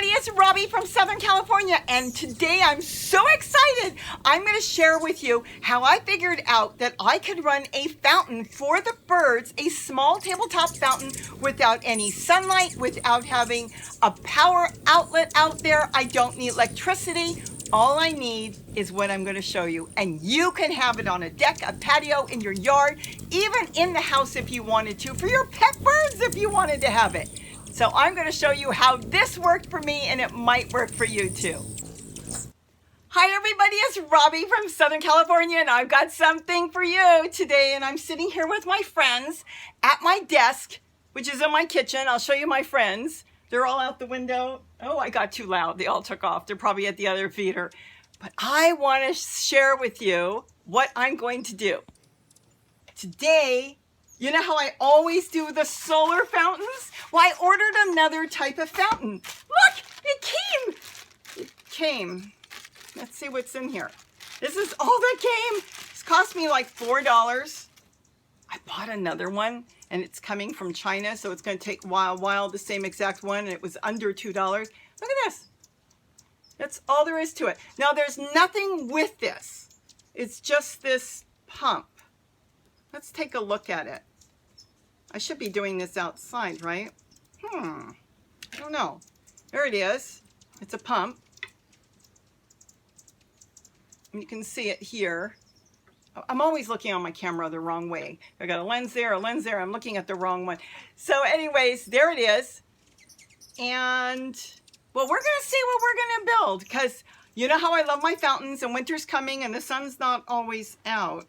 everybody, it's Robbie from Southern California, and today I'm so excited. I'm going to share with you how I figured out that I could run a fountain for the birds, a small tabletop fountain without any sunlight, without having a power outlet out there. I don't need electricity. All I need is what I'm going to show you, and you can have it on a deck, a patio, in your yard, even in the house if you wanted to, for your pet birds if you wanted to have it. So I'm going to show you how this worked for me, and it might work for you too. Hi everybody, it's Robbie from Southern California, and I've got something for you today. And I'm sitting here with my friends at my desk, which is in my kitchen. I'll show you my friends. They're all out the window. Oh, I got too loud. They all took off. They're probably at the other feeder. But I want to share with you what I'm going to do. Today, you know how I always do the solar fountains? Well, I ordered another type of fountain. Look, it came. It came. Let's see what's in here. This is all that came. It's cost me like $4. I bought another one, and it's coming from China, so it's going to take a while, the same exact one, and it was under $2. Look at this. That's all there is to it. Now, there's nothing with this. It's just this pump. Let's take a look at it. I should be doing this outside, right? I don't know. There it is. It's a pump. And you can see it here. I'm always looking on my camera the wrong way. I got a lens there, I'm looking at the wrong one. So anyways, there it is. And, well, we're gonna see what we're gonna build, because you know how I love my fountains, and winter's coming and the sun's not always out.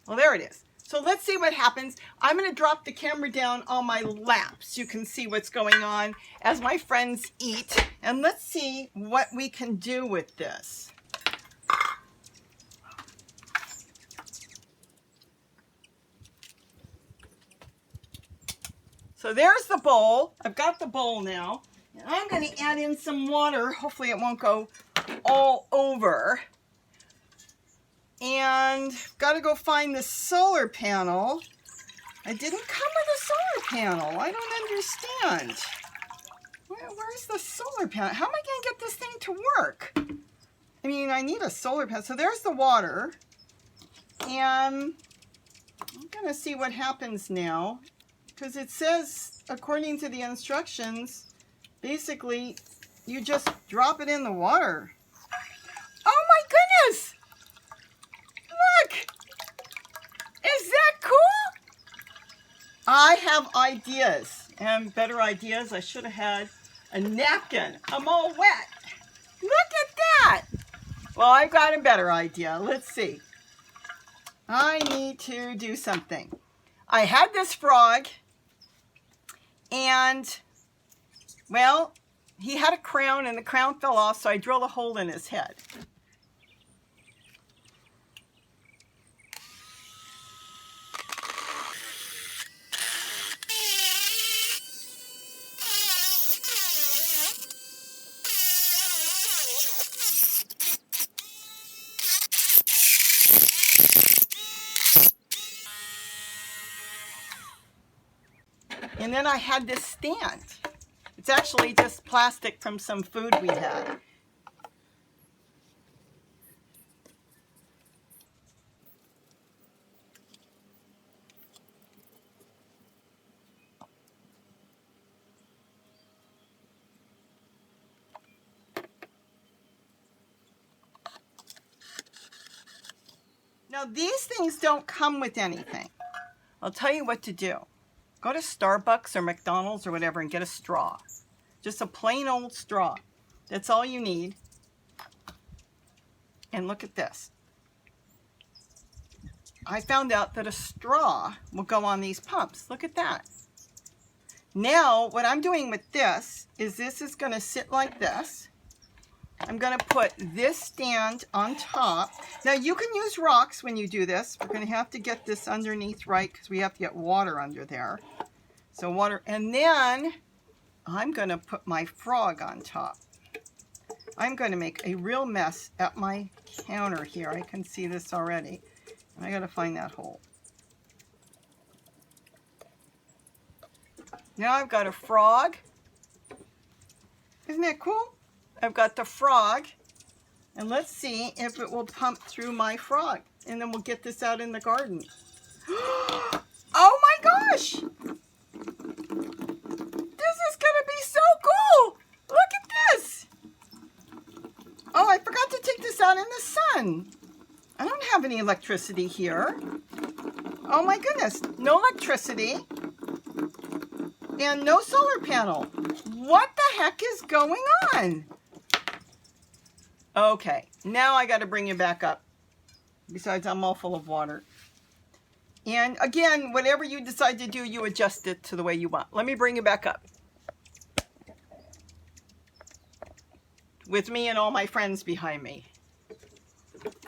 Well, there it is. So let's see what happens. I'm gonna drop the camera down on my lap so you can see what's going on as my friends eat. And let's see what we can do with this. So there's the bowl. I've got the bowl now. And I'm going to add in some water. Hopefully it won't go all over. And got to go find the solar panel. I didn't come with a solar panel. I don't understand. Where's the solar panel? How am I going to get this thing to work? I mean, I need a solar panel. So there's the water. And I'm going to see what happens now. Because it says, according to the instructions, basically, you just drop it in the water. Oh my goodness! Look! Is that cool? I have ideas, and better ideas. I should have had a napkin. I'm all wet. Look at that! Well, I've got a better idea. Let's see. I need to do something. I had this frog. And, well, he had a crown, and the crown fell off, so I drilled a hole in his head. And then I had this stand. It's actually just plastic from some food we had. Now these things don't come with anything. I'll tell you what to do. Go to Starbucks or McDonald's or whatever and get a straw. Just a plain old straw. That's all you need. And look at this. I found out that a straw will go on these pumps. Look at that. Now, what I'm doing with this is going to sit like this. I'm going to put this stand on top. Now, you can use rocks when you do this. We're going to have to get this underneath right because we have to get water under there. So water, and then I'm going to put my frog on top. I'm going to make a real mess at my counter here. I can see this already. And I got to find that hole. Now I've got a frog Isn't that cool? I've got the frog, and let's see if it will pump through my frog, and then we'll get this out in the garden. Oh my gosh! This is gonna be so cool! Look at this! Oh, I forgot to take this out in the sun. I don't have any electricity here. Oh my goodness, no electricity and no solar panel. What the heck is going on? Okay, now I got to bring you back up. Besides, I'm all full of water. And again, whatever you decide to do, you adjust it to the way you want. Let me bring you back up. With me and all my friends behind me.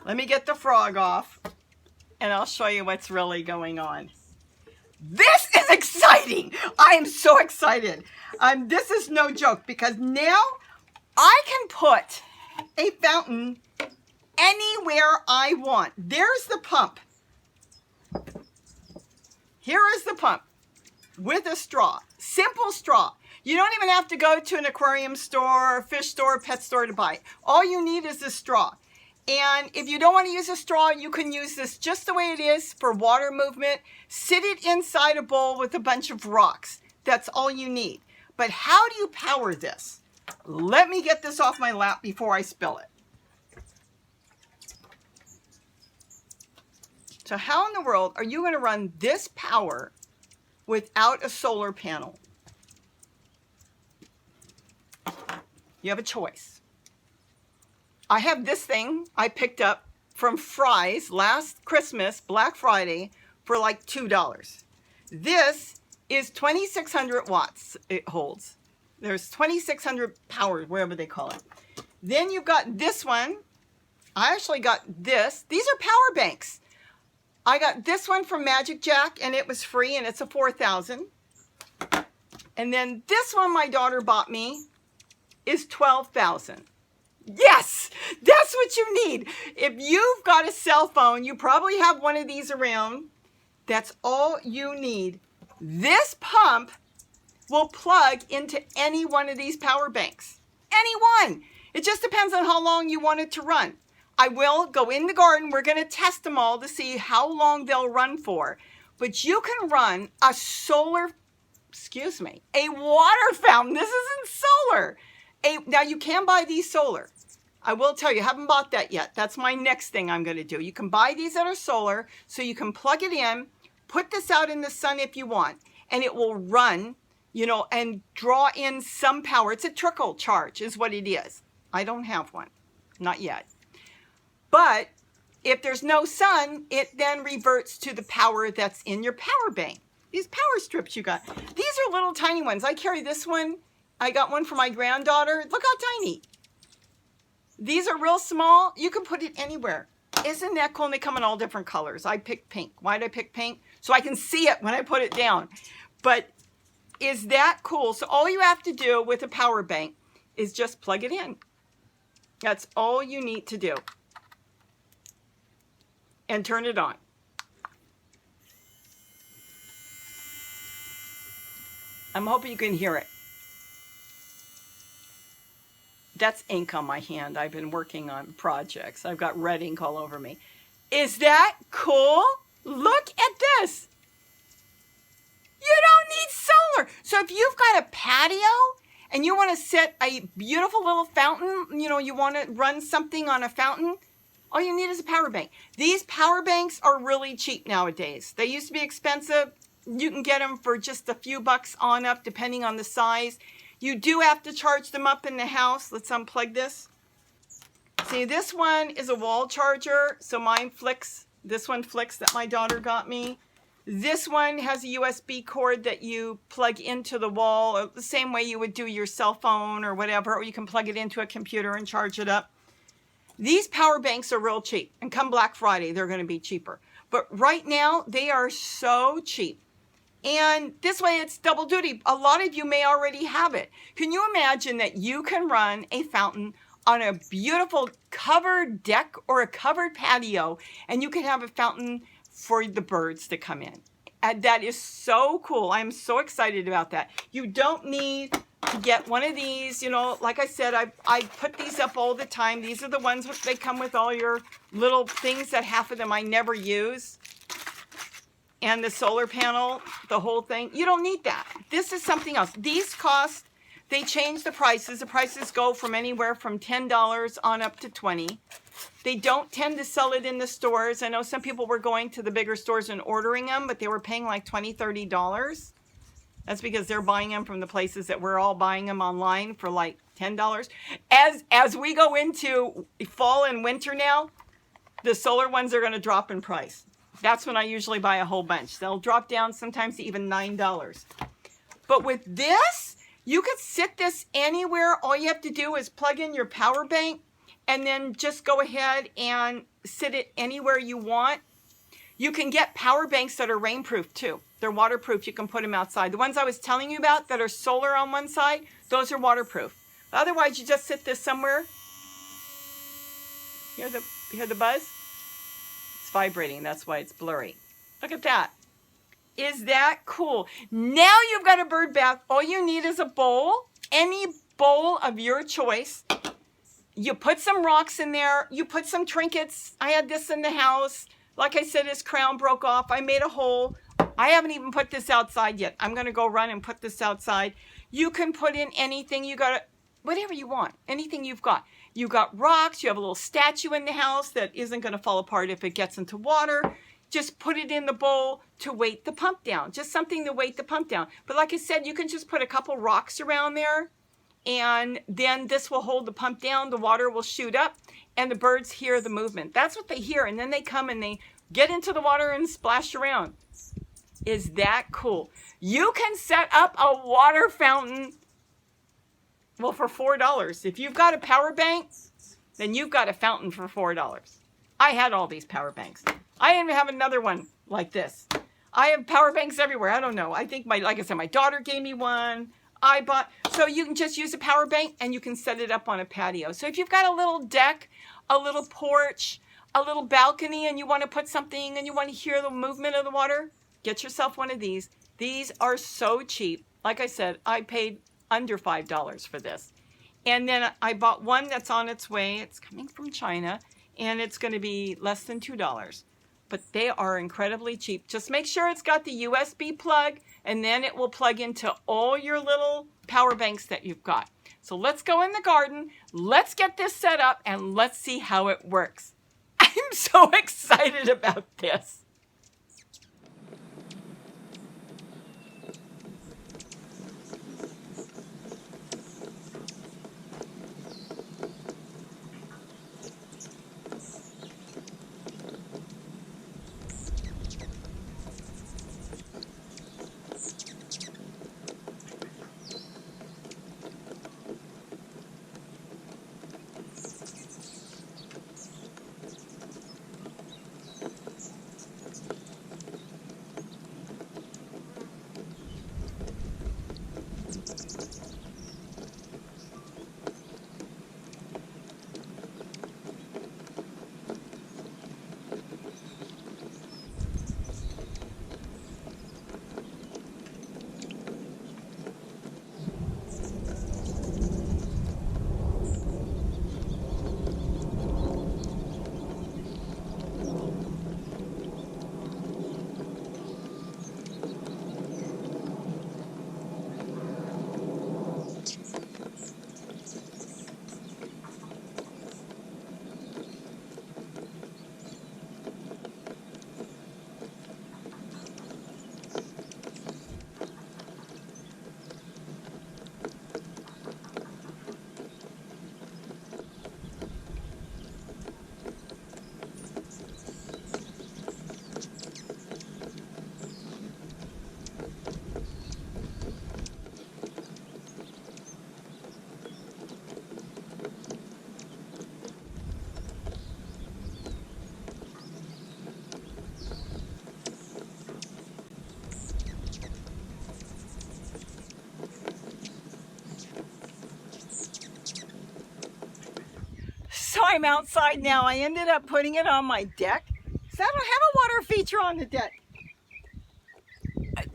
Let me get the frog off, and I'll show you what's really going on. This is exciting! I am so excited. This is no joke, because now I can put a fountain anywhere I want. There's the pump. Here is the pump with a straw. Simple straw. You don't even have to go to an aquarium store, fish store, pet store to buy it. All you need is a straw. And if you don't want to use a straw, you can use this just the way it is for water movement. Sit it inside a bowl with a bunch of rocks. That's all you need. But how do you power this? Let me get this off my lap before I spill it. So how in the world are you going to run this power without a solar panel? You have a choice. I have this thing I picked up from Fry's last Christmas, Black Friday, for like $2. This is 2,600 watts it holds. There's 2,600 power, wherever they call it. Then you've got this one. I actually got this. These are power banks. I got this one from Magic Jack, and it was free, and it's a 4,000. And then this one my daughter bought me is 12,000. Yes, that's what you need. If you've got a cell phone, you probably have one of these around. That's all you need. This pump will plug into any one of these power banks. Any one. It just depends on how long you want it to run. I will go in the garden. We're going to test them all to see how long they'll run for. But you can run a a water fountain. This isn't solar. Now you can buy these solar. I will tell you, I haven't bought that yet. That's my next thing I'm going to do. You can buy these that are solar, so you can plug it in, put this out in the sun if you want, and it will run, you know, and draw in some power. It's a trickle charge is what it is. I don't have one, not yet. But if there's no sun, it then reverts to the power that's in your power bank. These power strips you got. These are little tiny ones. I carry this one. I got one for my granddaughter. Look how tiny. These are real small. You can put it anywhere. Isn't that cool? And they come in all different colors. I picked pink. Why did I pick pink? So I can see it when I put it down. But is that cool? So all you have to do with a power bank is just plug it in. That's all you need to do. And turn it on. I'm hoping you can hear it. That's ink on my hand. I've been working on projects. I've got red ink all over me. Is that cool? Look at this. You don't need solar. So if you've got a patio and you want to set a beautiful little fountain, you know, you want to run something on a fountain, all you need is a power bank. These power banks are really cheap nowadays. They used to be expensive. You can get them for just a few bucks on up, depending on the size. You do have to charge them up in the house. Let's unplug this. See, this one is a wall charger, so mine flicks. This one flicks that my daughter got me. This one has a USB cord that you plug into the wall, the same way you would do your cell phone or whatever, or you can plug it into a computer and charge it up. These power banks are real cheap, and come Black Friday, they're going to be cheaper. But right now, they are so cheap. And this way, it's double duty. A lot of you may already have it. Can you imagine that you can run a fountain on a beautiful covered deck or a covered patio, and you can have a fountain for the birds to come in? And that is so cool. I'm so excited about that. You don't need to get one of these. You know, like I said, I put these up all the time. These are the ones that they come with all your little things that half of them I never use. And the solar panel, the whole thing. You don't need that. This is something else. These cost, they change the prices. The prices go from anywhere from $10 on up to $20. They don't tend to sell it in the stores. I know some people were going to the bigger stores and ordering them, but they were paying like $20, $30. That's because they're buying them from the places that we're all buying them online for like $10. As we go into fall and winter now, the solar ones are going to drop in price. That's when I usually buy a whole bunch. They'll drop down sometimes to even $9. But with this, you could sit this anywhere. All you have to do is plug in your power bank and then just go ahead and sit it anywhere you want. You can get power banks that are rainproof too. They're waterproof. You can put them outside. The ones I was telling you about that are solar on one side, those are waterproof. Otherwise, you just sit this somewhere. Hear the buzz? It's vibrating. That's why it's blurry. Look at that. Is that cool? Now you've got a bird bath. All you need is a bowl, any bowl of your choice. You put some rocks in there. You put some trinkets. I had this in the house. Like I said, his crown broke off. I made a hole. I haven't even put this outside yet. I'm going to go run and put this outside. You can put in anything. You got whatever you want. Anything you've got. You got rocks. You have a little statue in the house that isn't going to fall apart if it gets into water. Just put it in the bowl to weight the pump down. Just something to weight the pump down. But like I said, you can just put a couple rocks around there. And then this will hold the pump down. The water will shoot up. And the birds hear the movement. That's what they hear. And then they come and they get into the water and splash around. Is that cool? You can set up a water fountain, well, for $4. If you've got a power bank, then you've got a fountain for $4. I had all these power banks. I even have another one like this. I have power banks everywhere. I don't know. I think like I said, my daughter gave me one. I bought, so you can just use a power bank and you can set it up on a patio. So if you've got a little deck, a little porch, a little balcony, and you want to put something and you want to hear the movement of the water, get yourself one of these. These are so cheap. Like I said, I paid under $5 for this. And then I bought one that's on its way. It's coming from China, and it's going to be less than $2. But they are incredibly cheap. Just make sure it's got the USB plug, and then it will plug into all your little power banks that you've got. So let's go in the garden. Let's get this set up, and let's see how it works. I'm so excited about this. So I'm outside now. I ended up putting it on my deck because I don't have a water feature on the deck.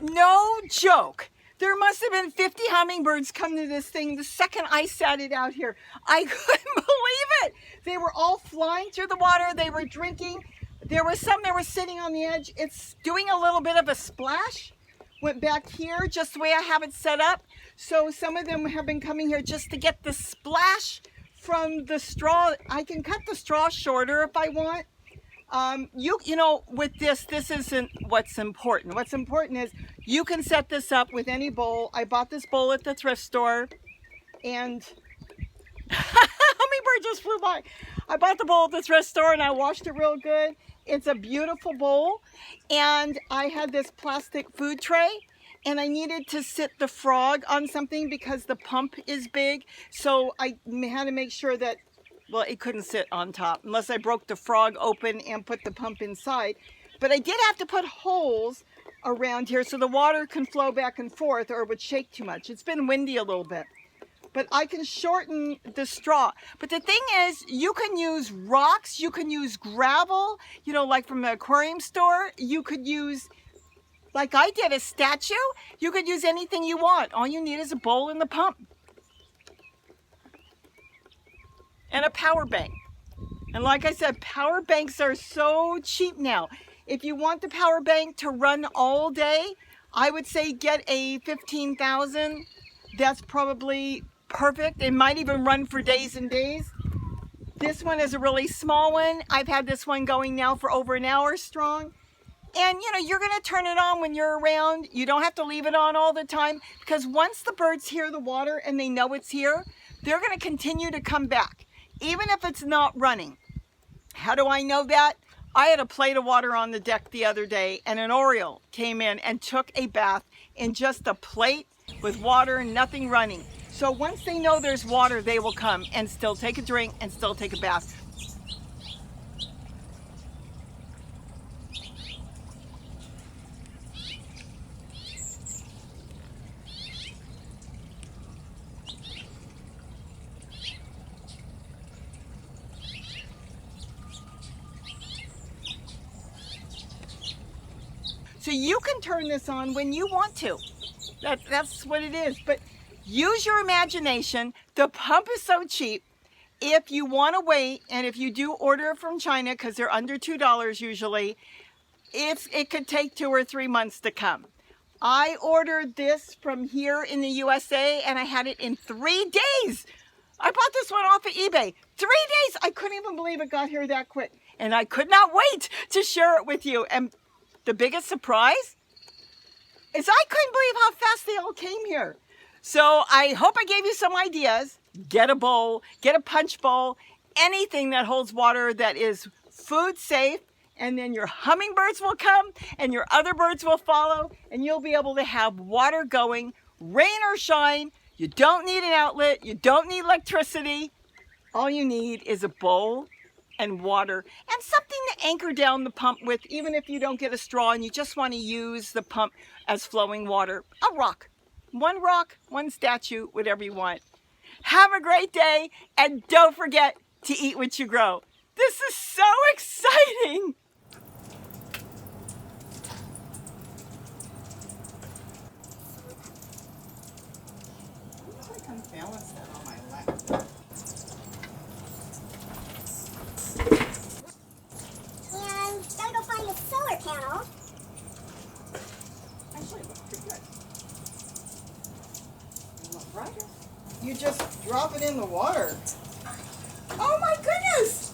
No joke. There must have been 50 hummingbirds come to this thing the second I sat it out here. I couldn't believe it. They were all flying through the water. They were drinking. There were some that were sitting on the edge. It's doing a little bit of a splash. Went back here just the way I have it set up. So some of them have been coming here just to get the splash from the straw. I can cut the straw shorter if I want. You know, with this isn't what's important. What's important is you can set this up with any bowl. I bought this bowl at the thrift store, and hummingbird just flew by. I bought the bowl at the thrift store and I washed it real good. It's a beautiful bowl, and I had this plastic food tray, and I needed to sit the frog on something because the pump is big, so I had to make sure that, well, it couldn't sit on top unless I broke the frog open and put the pump inside. But I did have to put holes around here so the water can flow back and forth, or it would shake too much. It's been windy a little bit. But I can shorten the straw. But the thing is, you can use rocks, you can use gravel, you know, like from the aquarium store. You could use, like I did, a statue. You could use anything you want. All you need is a bowl and the pump. And a power bank. And like I said, power banks are so cheap now. If you want the power bank to run all day, I would say get a 15,000. That's probably perfect. It might even run for days and days. This one is a really small one. I've had this one going now for over an hour strong. And you know, you're going to turn it on when you're around. You don't have to leave it on all the time, because once the birds hear the water and they know it's here, they're going to continue to come back, even if it's not running. How do I know that? I had a plate of water on the deck the other day, and an oriole came in and took a bath in just a plate with water and nothing running. So once they know there's water, they will come and still take a drink and still take a bath. So you can turn this on when you want to. That's what it is. But use your imagination. The pump is so cheap. If you want to wait, and if you do order it from China, because they're under $2 usually, it could take 2 or 3 months to come. I ordered this from here in the USA, and I had it in 3 days. I bought this one off of eBay. 3 days! I couldn't even believe it got here that quick. And I could not wait to share it with you. And the biggest surprise is I couldn't believe how fast they all came here. So I hope I gave you some ideas. Get a bowl, get a punch bowl, anything that holds water that is food safe, and then your hummingbirds will come and your other birds will follow, and you'll be able to have water going, rain or shine. You don't need an outlet, you don't need electricity. All you need is a bowl and water and something to anchor down the pump with, even if you don't get a straw and you just want to use the pump as flowing water. A rock, one statue, whatever you want. Have a great day, and don't forget to eat what you grow. This is so exciting. I can balance that on my lap. Gotta go find the solar panel. Actually, it looks pretty good. A lot brighter. You just drop it in the water. Oh my goodness!